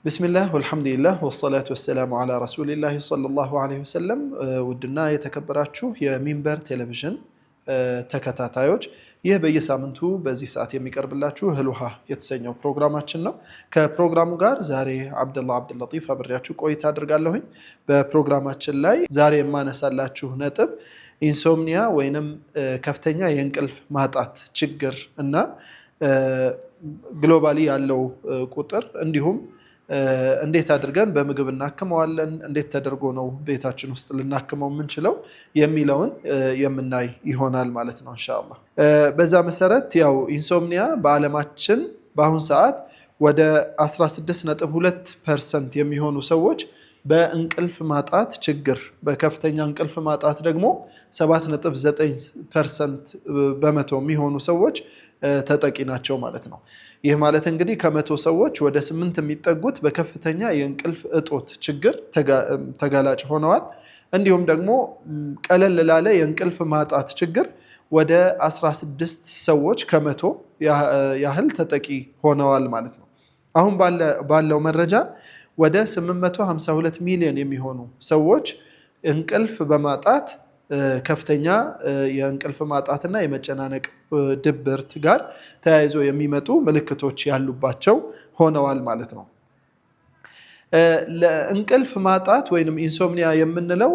بسم الله والحمد لله والصلاة والسلام على رسول الله صلى الله عليه وسلم ودنا يتكبراتشو يا منبر تلفزيون ተከታታዮች ይህ በየሳምንቱ በዚህ ሰዓት የሚቀርብላችሁ ህልውሃ የተሰኘው ፕሮግራማችን ነው። ከፕሮግራሙ ጋር ዛሬ አብደላህ አብዱልለጢፍ አብሬያችሁ ቆይታ አድርጋለሁኝ። በፕሮግራማችን ላይ ዛሬ የማነሳላችሁ ነጥብ ኢንሶምኒያ ወይንም ከፍተኛ የእንቅልፍ ማጣት ችግር እና ግሎባሊ ያለው ቁጥር እንዲሁም እንዴት አድርገን በምግብ እናክመዋለን፣ እንዴት ተደርጎ ነው ቤታችን ውስጥ ልናክመው የምንችለው የሚለውን የምናይ ይሆናል ማለት ነው ኢንሻአላህ። በዛ መሰረት ያው ኢንሶምኒያ በዓለማችን በአሁን ሰዓት ወደ 16.2% የሚሆኑ ሰዎች በእንቅልፍ ማጣት ችግር፣ በከፍተኛ እንቅልፍ ማጣት ደግሞ 7.9% በመቶ የሚሆኑ ሰዎች ተጠቂ ናቸው ማለት ነው። ይህ ማለት እንግዲህ ከመቶ ሰዎች ወደ 8 የሚጠጉት በከፍተኛ የእንቅልፍ እጦት ችግር ተጋላጭ ሆነዋል። እንዲሁም ደግሞ ቀለል ላለ የእንቅልፍ ማጣት ችግር ወደ 16 ሰዎች ከመቶ ያህል ተጠቂ ሆነዋል ማለት ነው። አሁን ባለው መረጃ ወደ 852 ሚሊዮን የሚሆኑ ሰዎች እንቅልፍ በማጣት ከፍተኛ የእንቅልፍ ማጣትና የመጨናነቅ ድብርት ጋር ተያይዞ የሚመጡ ምልክቶች ያሉባቸው ሆነዋል ማለት ነው። ለእንቅልፍ ማጣት ወይንም ኢንሶምኒያ የምንለው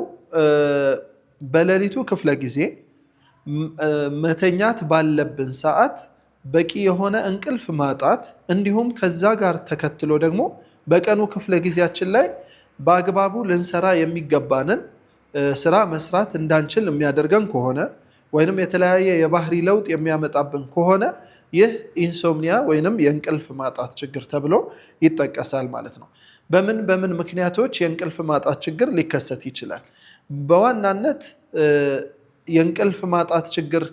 በሌሊቱ ክፍለ ጊዜ መተኛት ባለብን ሰዓት በቂ የሆነ እንቅልፍ ማጣት እንዲሁም ከዛ ጋር ተከትሎ ደግሞ በቀኑ ክፍለ ጊዜያችን ላይ በአግባቡ ልንሰራ የሚገባንን ስራ መስራት እንዳንችል የሚያደርገን ከሆነ ወይንም የተለያየ የባህሪ ለውጥ የሚያመጣብን ከሆነ ይህ ኢንሶምኒያ ወይንም የእንቅልፍ ማጣት ችግር ተብሎ ይጠቀሳል ማለት ነው። በምን ምክንያቶች የእንቅልፍ ማጣት ችግር ሊከሰት ይችላል? በዋናነት የእንቅልፍ ማጣት ችግር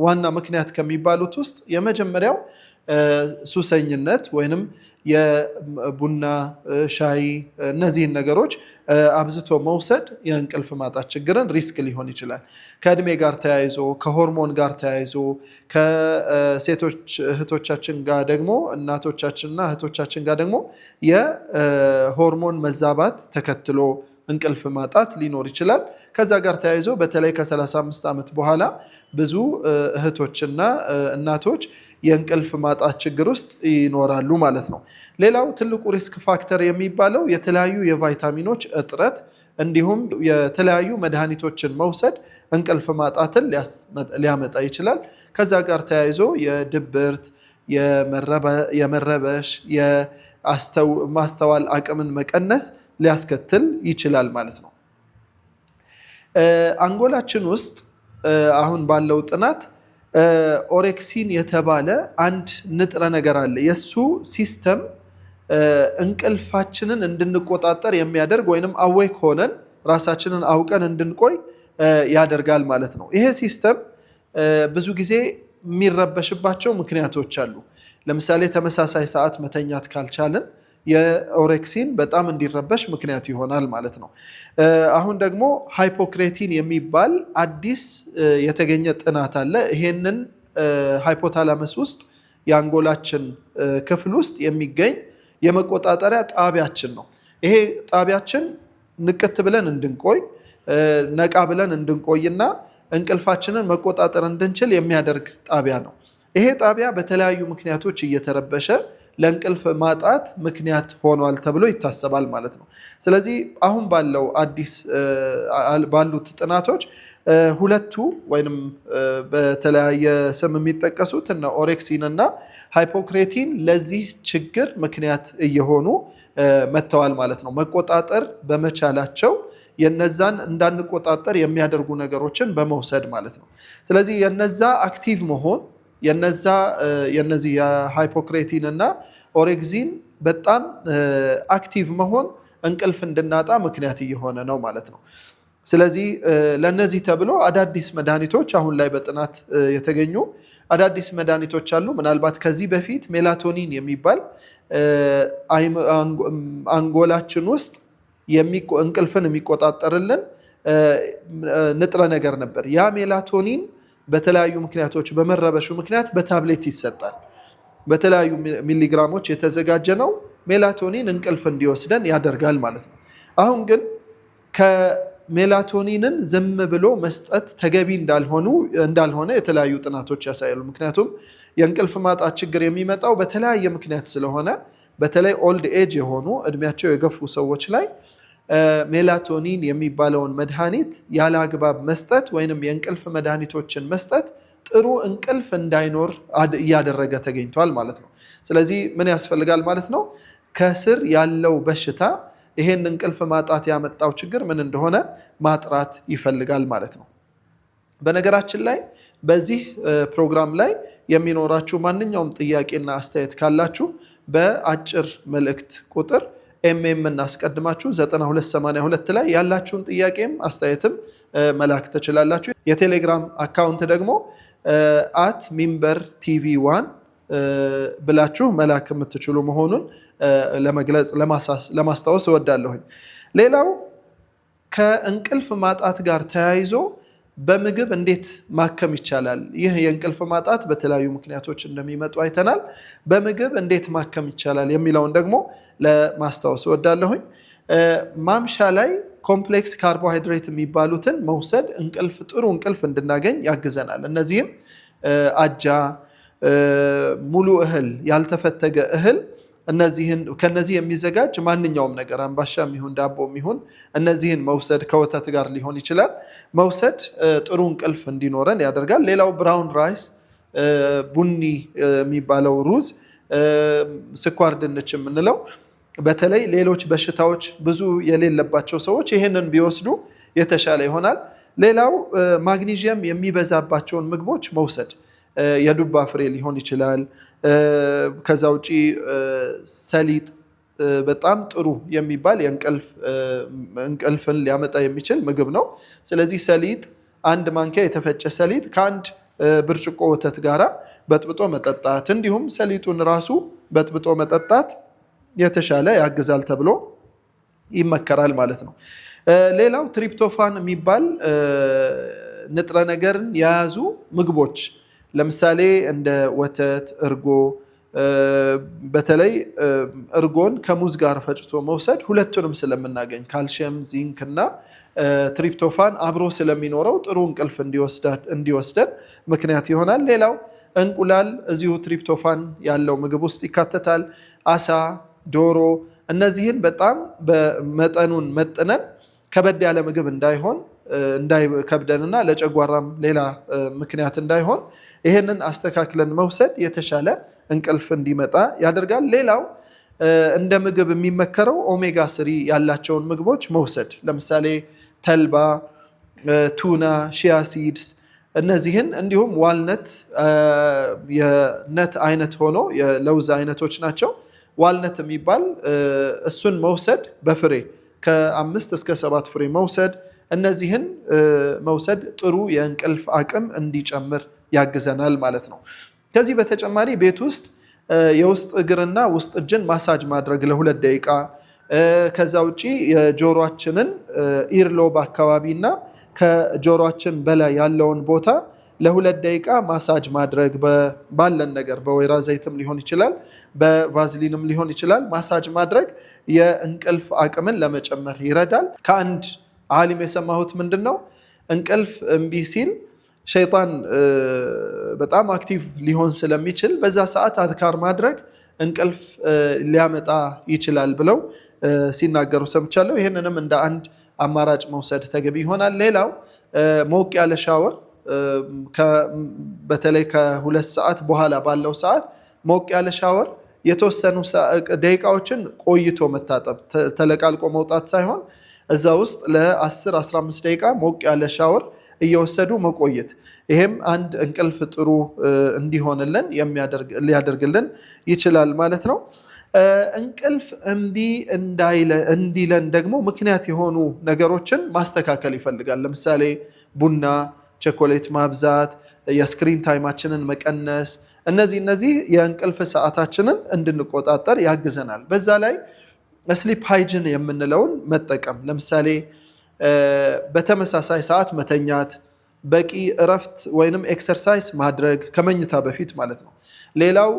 ዋና ምክንያት ከሚባሉት ውስጥ የመጀመሪያው ሱሰኝነት ወይንም የቡና ሻይ እነዚህን ነገሮች አብዝቶ መውሰድ የእንቅልፍ ማጣት ችግርን ሪስክ ሊሆን ይችላል። ከእድሜ ጋር ተያይዞ ከሆርሞን ጋር ተያይዞ ከሴቶች እህቶቻችን ጋር ደግሞ እናቶቻችንና እህቶቻችን ጋር ደግሞ የሆርሞን መዛባት ተከትሎ እንቅልፍ ማጣት ሊኖር ይችላል። ከዛ ጋር ተያይዞ በተለይ ከ35 ዓመት በኋላ ብዙ እህቶችና እናቶች የእንቅልፍ ማጣት ችግር ውስጥ ይኖራሉ ማለት ነው። ሌላው ትልቁ ሪስክ ፋክተር የሚባለው የተለያዩ የቫይታሚኖች እጥረት እንዲሁም የተለያዩ መድኃኒቶችን መውሰድ እንቅልፍ ማጣትን ሊያመጣ ይችላል። ከዛ ጋር ተያይዞ የድብርት፣ የመረበሽ፣ የማስተዋል አቅምን መቀነስ ሊያስከትል ይችላል ማለት ነው። አንጎላችን ውስጥ አሁን ባለው ጥናት ኦሬክሲን የተባለ አንድ ንጥረ ነገር አለ። የሱ ሲስተም እንቅልፋችንን እንድንቆጣጠር የሚያደርግ ወይንም አዌክ ሆነን ራሳችንን አውቀን እንድንቆይ ያደርጋል ማለት ነው። ይሄ ሲስተም ብዙ ጊዜ የሚረበሽባቸው ምክንያቶች አሉ። ለምሳሌ ተመሳሳይ ሰዓት መተኛት ካልቻልን የኦሬክሲን በጣም እንዲረበሽ ምክንያት ይሆናል ማለት ነው። አሁን ደግሞ ሃይፖክሬቲን የሚባል አዲስ የተገኘ ጥናት አለ። ይሄንን ሃይፖታላመስ ውስጥ የአንጎላችን ክፍል ውስጥ የሚገኝ የመቆጣጠሪያ ጣቢያችን ነው። ይሄ ጣቢያችን ንቅት ብለን እንድንቆይ ነቃ ብለን እንድንቆይና እንቅልፋችንን መቆጣጠር እንድንችል የሚያደርግ ጣቢያ ነው። ይሄ ጣቢያ በተለያዩ ምክንያቶች እየተረበሸ ለእንቅልፍ ማጣት ምክንያት ሆኗል ተብሎ ይታሰባል ማለት ነው። ስለዚህ አሁን ባሉት ጥናቶች ሁለቱ ወይንም በተለያየ ስም የሚጠቀሱት እና ኦሬክሲን እና ሃይፖክሬቲን ለዚህ ችግር ምክንያት እየሆኑ መጥተዋል ማለት ነው። መቆጣጠር በመቻላቸው የነዛን እንዳንቆጣጠር የሚያደርጉ ነገሮችን በመውሰድ ማለት ነው። ስለዚህ የነዛ አክቲቭ መሆን የነዚህ የሃይፖክሬቲን እና ኦሬክሲን በጣም አክቲቭ መሆን እንቅልፍ እንድናጣ ምክንያት እየሆነ ነው ማለት ነው። ስለዚህ ለነዚህ ተብሎ አዳዲስ መድኃኒቶች አሁን ላይ በጥናት የተገኙ አዳዲስ መድኃኒቶች አሉ። ምናልባት ከዚህ በፊት ሜላቶኒን የሚባል አንጎላችን ውስጥ እንቅልፍን የሚቆጣጠርልን ንጥረ ነገር ነበር። ያ ሜላቶኒን በተለያዩ ምክንያቶች በመረበሹ ምክንያት በታብሌት ይሰጣል። በተለያዩ ሚሊግራሞች የተዘጋጀ ነው። ሜላቶኒን እንቅልፍ እንዲወስደን ያደርጋል ማለት ነው። አሁን ግን ከሜላቶኒንን ዝም ብሎ መስጠት ተገቢ እንዳልሆነ የተለያዩ ጥናቶች ያሳያሉ። ምክንያቱም የእንቅልፍ ማጣት ችግር የሚመጣው በተለያየ ምክንያት ስለሆነ በተለይ ኦልድ ኤጅ የሆኑ እድሜያቸው የገፉ ሰዎች ላይ ሜላቶኒን የሚባለውን መድኃኒት ያለ አግባብ መስጠት ወይንም የእንቅልፍ መድኃኒቶችን መስጠት ጥሩ እንቅልፍ እንዳይኖር እያደረገ ተገኝቷል ማለት ነው። ስለዚህ ምን ያስፈልጋል ማለት ነው? ከስር ያለው በሽታ ይሄን እንቅልፍ ማጣት ያመጣው ችግር ምን እንደሆነ ማጥራት ይፈልጋል ማለት ነው። በነገራችን ላይ በዚህ ፕሮግራም ላይ የሚኖራችሁ ማንኛውም ጥያቄና አስተያየት ካላችሁ በአጭር መልእክት ቁጥር ኤምኤም እናስቀድማችሁ 9282 ላይ ያላችሁን ጥያቄም አስተያየትም መላክ ትችላላችሁ። የቴሌግራም አካውንት ደግሞ @minber tv1 ብላችሁ መላክ የምትችሉ መሆኑን ለመግለጽ ለማስታወስ እወዳለሁኝ። ሌላው ከእንቅልፍ ማጣት ጋር ተያይዞ በምግብ እንዴት ማከም ይቻላል? ይህ የእንቅልፍ ማጣት በተለያዩ ምክንያቶች እንደሚመጡ አይተናል። በምግብ እንዴት ማከም ይቻላል የሚለውን ደግሞ ለማስታወስ እወዳለሁኝ። ማምሻ ላይ ኮምፕሌክስ ካርቦሃይድሬት የሚባሉትን መውሰድ ጥሩ እንቅልፍ እንድናገኝ ያግዘናል። እነዚህም አጃ፣ ሙሉ እህል፣ ያልተፈተገ እህል ከነዚህ የሚዘጋጅ ማንኛውም ነገር አምባሻም ይሁን ዳቦም ይሁን እነዚህን መውሰድ ከወተት ጋር ሊሆን ይችላል መውሰድ ጥሩ እንቅልፍ እንዲኖረን ያደርጋል። ሌላው ብራውን ራይስ፣ ቡኒ የሚባለው ሩዝ፣ ስኳር ድንች የምንለው በተለይ ሌሎች በሽታዎች ብዙ የሌለባቸው ሰዎች ይህንን ቢወስዱ የተሻለ ይሆናል። ሌላው ማግኒዥየም የሚበዛባቸውን ምግቦች መውሰድ የዱባ ፍሬ ሊሆን ይችላል። ከዛ ውጪ ሰሊጥ በጣም ጥሩ የሚባል እንቅልፍን ሊያመጣ የሚችል ምግብ ነው። ስለዚህ ሰሊጥ 1 ማንኪያ የተፈጨ ሰሊጥ ከ1 ብርጭቆ ወተት ጋራ በጥብጦ መጠጣት እንዲሁም ሰሊጡን ራሱ በጥብጦ መጠጣት የተሻለ ያግዛል ተብሎ ይመከራል ማለት ነው። ሌላው ትሪፕቶፋን የሚባል ንጥረ ነገርን የያዙ ምግቦች ለምሳሌ እንደ ወተት፣ እርጎ፣ በተለይ እርጎን ከሙዝ ጋር ፈጭቶ መውሰድ ሁለቱንም ስለምናገኝ ካልሽየም፣ ዚንክ እና ትሪፕቶፋን አብሮ ስለሚኖረው ጥሩ እንቅልፍ እንዲወስደን ምክንያት ይሆናል። ሌላው እንቁላል እዚሁ ትሪፕቶፋን ያለው ምግብ ውስጥ ይካተታል። አሳ፣ ዶሮ እነዚህን በጣም በመጠኑን መጥነን ከበድ ያለ ምግብ እንዳይከብደንና ለጨጓራም ሌላ ምክንያት እንዳይሆን ይሄንን አስተካክለን መውሰድ የተሻለ እንቅልፍ እንዲመጣ ያደርጋል። ሌላው እንደ ምግብ የሚመከረው ኦሜጋ 3 ያላቸውን ምግቦች መውሰድ ለምሳሌ ተልባ፣ ቱና፣ ሺያ ሲድስ እነዚህን እንዲሁም ዋልነት የነት አይነት ሆኖ የለውዝ አይነቶች ናቸው። ዋልነት የሚባል እሱን መውሰድ በፍሬ ከ5 እስከ 7 ፍሬ መውሰድ እነዚህን መውሰድ ጥሩ የእንቅልፍ አቅም እንዲጨምር ያግዘናል ማለት ነው። ከዚህ በተጨማሪ ቤት ውስጥ የውስጥ እግርና ውስጥ እጅን ማሳጅ ማድረግ ለ2 ደቂቃ ከዛ ውጪ የጆሮአችንን ኢርሎብ አካባቢና ከጆሮአችን በላይ ያለውን ቦታ ለ2 ደቂቃ ማሳጅ ማድረግ ባለን ነገር በወይራ ዘይትም ሊሆን ይችላል፣ በቫዝሊንም ሊሆን ይችላል። ማሳጅ ማድረግ የእንቅልፍ አቅምን ለመጨመር ይረዳል። ከአንድ ዓሊም የሰማሁት ምንድነው እንቅልፍ እምቢ ሲል ሸይጣን በጣም አክቲቭ ሊሆን ስለሚችል በዛ ሰዓት አዝካር ማድረግ እንቅልፍ ሊያመጣ ይችላል ብለው ሲናገሩ ሰምቻለሁ። ይህንንም እንደ አንድ አማራጭ መውሰድ ተገቢ ይሆናል። ሌላው ሞቅ ያለ ሻወር በተለይ ከ2 ሰዓት በኋላ ባለው ሰዓት ሞቅ ያለ ሻወር የተወሰኑ ደቂቃዎችን ቆይቶ መታጠብ፣ ተለቃልቆ መውጣት ሳይሆን እዛ ውስጥ ለ10-15 ደቂቃ ሞቅ ያለ ሻወር እየወሰዱ መቆየት። ይሄም አንድ እንቅልፍ ጥሩ እንዲሆንልን ሊያደርግልን ይችላል ማለት ነው። እንቅልፍ እምቢ እንዲለን ደግሞ ምክንያት የሆኑ ነገሮችን ማስተካከል ይፈልጋል። ለምሳሌ ቡና፣ ቸኮሌት ማብዛት፣ የስክሪን ታይማችንን መቀነስ፣ እነዚህ የእንቅልፍ ሰዓታችንን እንድንቆጣጠር ያግዘናል። በዛ ላይ ስሊፕ ሃይጂን የምንለውን መጠቀም፣ ለምሳሌ በተመሳሳይ ሰዓት መተኛት፣ በቂ እረፍት ወይንም ኤክሰርሳይዝ ማድረግ ከመኝታ በፊት ማለት ነው። ሌላው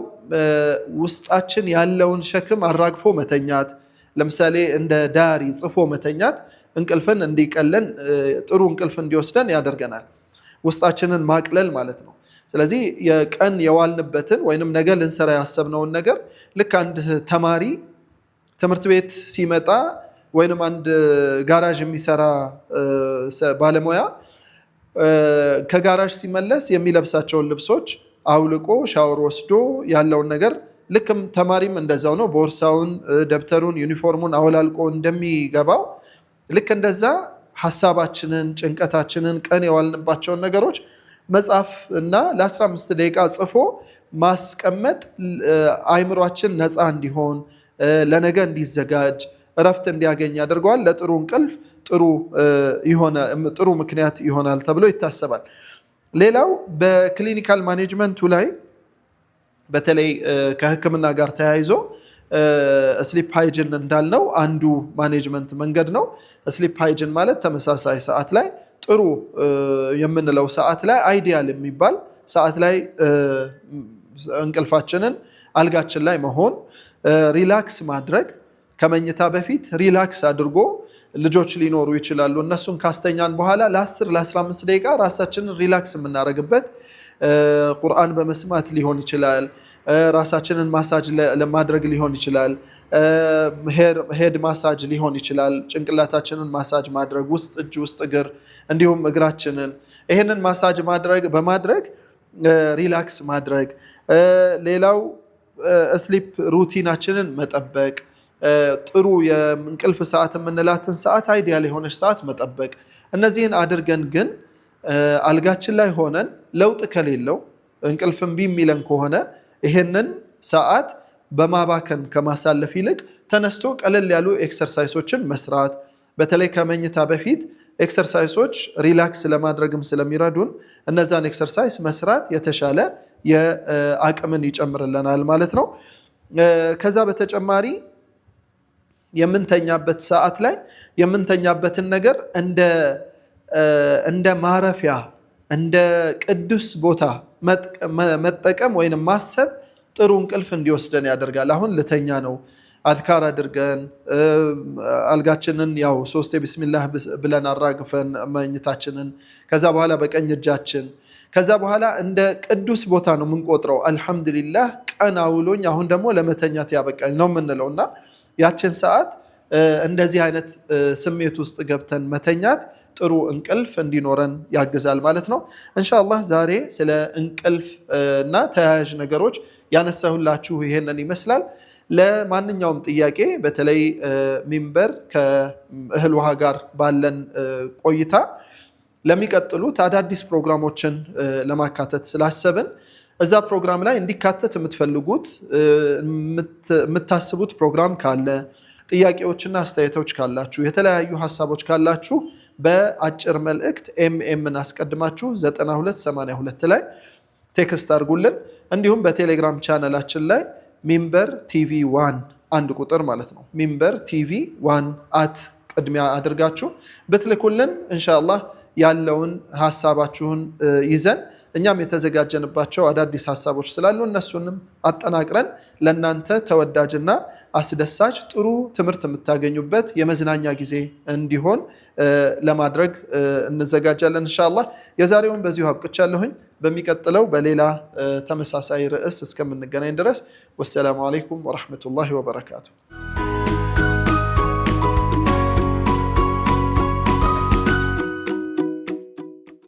ውስጣችን ያለውን ሸክም አራግፎ መተኛት፣ ለምሳሌ እንደ ዳሪ ጽፎ መተኛት እንቅልፍን እንዲቀለን ጥሩ እንቅልፍ እንዲወስደን ያደርገናል። ውስጣችንን ማቅለል ማለት ነው። ስለዚህ የቀን የዋልንበትን ወይንም ነገ ልንሰራ ያሰብነውን ነገር ልክ አንድ ተማሪ ትምህርት ቤት ሲመጣ ወይንም አንድ ጋራዥ የሚሰራ ባለሙያ ከጋራዥ ሲመለስ የሚለብሳቸውን ልብሶች አውልቆ ሻወር ወስዶ ያለውን ነገር ልክም ተማሪም እንደዛው ነው። ቦርሳውን፣ ደብተሩን፣ ዩኒፎርሙን አወላልቆ እንደሚገባው ልክ እንደዛ ሐሳባችንን፣ ጭንቀታችንን፣ ቀን የዋልንባቸውን ነገሮች መጻፍ እና ለ15 ደቂቃ ጽፎ ማስቀመጥ አይምሯችን ነፃ እንዲሆን ለነገ እንዲዘጋጅ እረፍት እንዲያገኝ ያደርገዋል። ለጥሩ እንቅልፍ ጥሩ ምክንያት ይሆናል ተብሎ ይታሰባል። ሌላው በክሊኒካል ማኔጅመንቱ ላይ በተለይ ከሕክምና ጋር ተያይዞ ስሊፕ ሃይጅን እንዳልነው አንዱ ማኔጅመንት መንገድ ነው። ስሊፕ ሃይጅን ማለት ተመሳሳይ ሰዓት ላይ ጥሩ የምንለው ሰዓት ላይ አይዲያል የሚባል ሰዓት ላይ እንቅልፋችንን አልጋችን ላይ መሆን፣ ሪላክስ ማድረግ ከመኝታ በፊት ሪላክስ አድርጎ ልጆች ሊኖሩ ይችላሉ። እነሱን ካስተኛን በኋላ ለ10 ለ15 ደቂቃ ራሳችንን ሪላክስ የምናደርግበት ቁርአን በመስማት ሊሆን ይችላል። ራሳችንን ማሳጅ ለማድረግ ሊሆን ይችላል። ሄድ ማሳጅ ሊሆን ይችላል። ጭንቅላታችንን ማሳጅ ማድረግ ውስጥ እጅ ውስጥ እግር እንዲሁም እግራችንን ይሄንን ማሳጅ በማድረግ ሪላክስ ማድረግ። ሌላው ስሊፕ ሩቲናችንን መጠበቅ፣ ጥሩ የእንቅልፍ ሰዓት የምንላትን ሰዓት አይዲያል የሆነች ሰዓት መጠበቅ። እነዚህን አድርገን ግን አልጋችን ላይ ሆነን ለውጥ ከሌለው እንቅልፍ እምቢ የሚለን ከሆነ ይሄንን ሰዓት በማባከን ከማሳለፍ ይልቅ ተነስቶ ቀለል ያሉ ኤክሰርሳይሶችን መስራት፣ በተለይ ከመኝታ በፊት ኤክሰርሳይሶች ሪላክስ ለማድረግም ስለሚረዱን እነዛን ኤክሰርሳይስ መስራት የተሻለ የአቅምን ይጨምርልናል ማለት ነው። ከዛ በተጨማሪ የምንተኛበት ሰዓት ላይ የምንተኛበትን ነገር እንደ ማረፊያ እንደ ቅዱስ ቦታ መጠቀም ወይንም ማሰብ ጥሩ እንቅልፍ እንዲወስደን ያደርጋል። አሁን ልተኛ ነው አዝካር አድርገን አልጋችንን ያው 3 ቢስሚላህ ብለን አራግፈን መኝታችንን ከዛ በኋላ በቀኝ እጃችን ከዛ በኋላ እንደ ቅዱስ ቦታ ነው የምንቆጥረው። አልሐምዱሊላህ ቀን አውሎኝ አሁን ደግሞ ለመተኛት ያበቃኝ ነው የምንለው እና ያችን ሰዓት እንደዚህ አይነት ስሜት ውስጥ ገብተን መተኛት ጥሩ እንቅልፍ እንዲኖረን ያግዛል ማለት ነው። ኢንሻአላህ ዛሬ ስለ እንቅልፍ እና ተያያዥ ነገሮች ያነሳሁላችሁ ይሄንን ይመስላል። ለማንኛውም ጥያቄ በተለይ ሚንበር ከእህል ውሃ ጋር ባለን ቆይታ ለሚቀጥሉት አዳዲስ ፕሮግራሞችን ለማካተት ስላሰብን እዛ ፕሮግራም ላይ እንዲካተት የምትፈልጉት የምታስቡት ፕሮግራም ካለ ጥያቄዎችና አስተያየቶች ካላችሁ የተለያዩ ሀሳቦች ካላችሁ በአጭር መልእክት ኤምኤምን አስቀድማችሁ 9282 ላይ ቴክስት አድርጉልን። እንዲሁም በቴሌግራም ቻናላችን ላይ ሚንበር ቲቪ 1 አንድ ቁጥር ማለት ነው ሚንበር ቲቪ 1 ቅድሚያ አድርጋችሁ ብትልኩልን ኢንሻአላህ ያለውን ሀሳባችሁን ይዘን እኛም የተዘጋጀንባቸው አዳዲስ ሀሳቦች ስላሉ እነሱንም አጠናቅረን ለእናንተ ተወዳጅና አስደሳች ጥሩ ትምህርት የምታገኙበት የመዝናኛ ጊዜ እንዲሆን ለማድረግ እንዘጋጃለን ኢንሻአላህ። የዛሬውን በዚሁ አብቅቻለሁኝ። በሚቀጥለው በሌላ ተመሳሳይ ርዕስ እስከምንገናኝ ድረስ ወሰላሙ አለይኩም ወራህመቱላሂ ወበረካቱ።